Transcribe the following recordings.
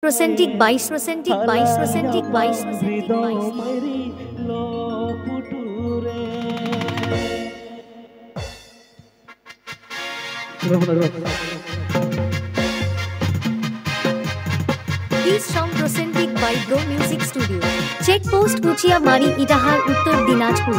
Procentic 22 This song Procentic by Bro Music Studio. Check post Kuchia Mari Itahar Uttor Dinajpur.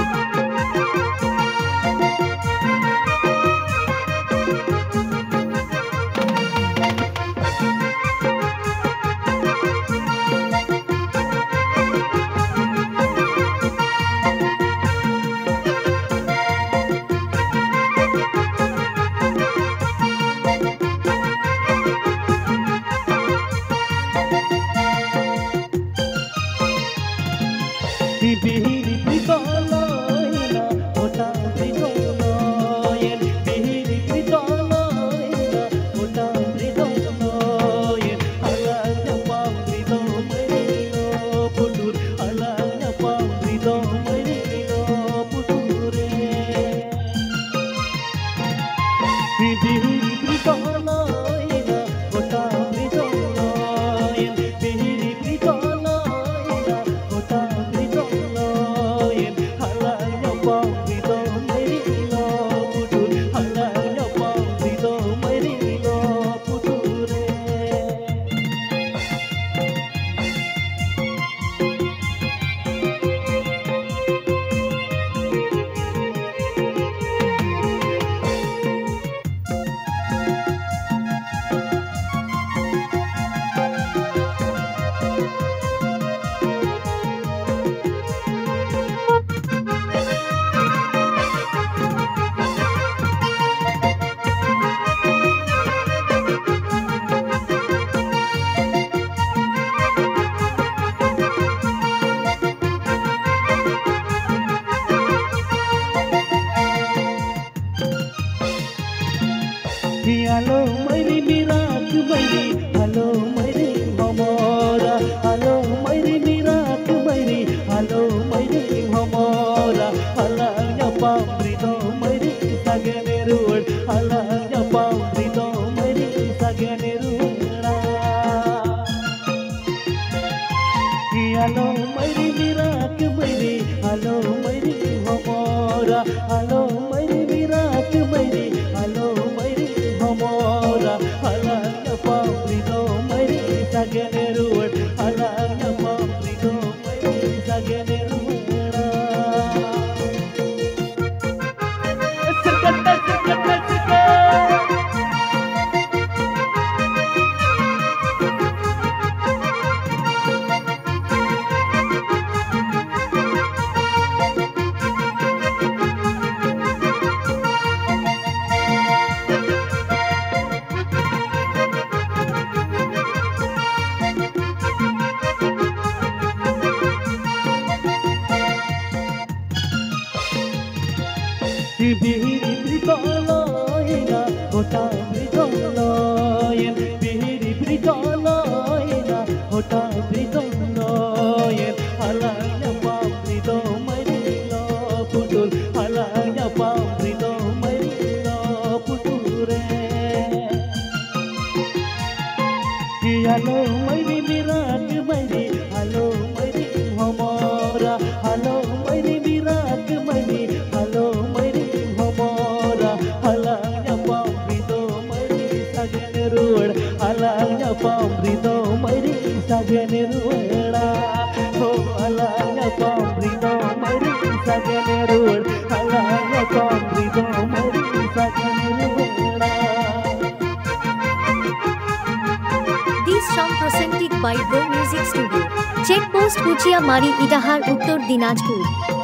Hello, my Mirak, hello, my Hamora, hello, my Mirak, hello, my Hamora, Halaya Pamrito, my Saganerud, Halaya Pamrito, my Saganerud. Hello, my Mirak, hello, my Hamora, hello, my Mirak, hello, Hamora, halanya pamrito, mari sagenerud, halanya pamrito, mari sagenerud. Bihiri Britoloina, Hota Britoloin, Bihiri Britoloina, Hota Britoloin, Halaya Pamrito, Marino Putul, Halaya Pamrito, Marino Puture. Hello, my Mirak, hello, my Hamora, hello, my Mirak, hello, my Hamora, halanya pamrito, mari sagenerud, halanya pamrito, mari sagenerud, oh, halanya pamrito, mari sagenerud, halanya pamrito, mari sagenerud. This song Procentic by Bro Music Studio. Check post Kuchia Mari Itahar Uttor Dinajpur.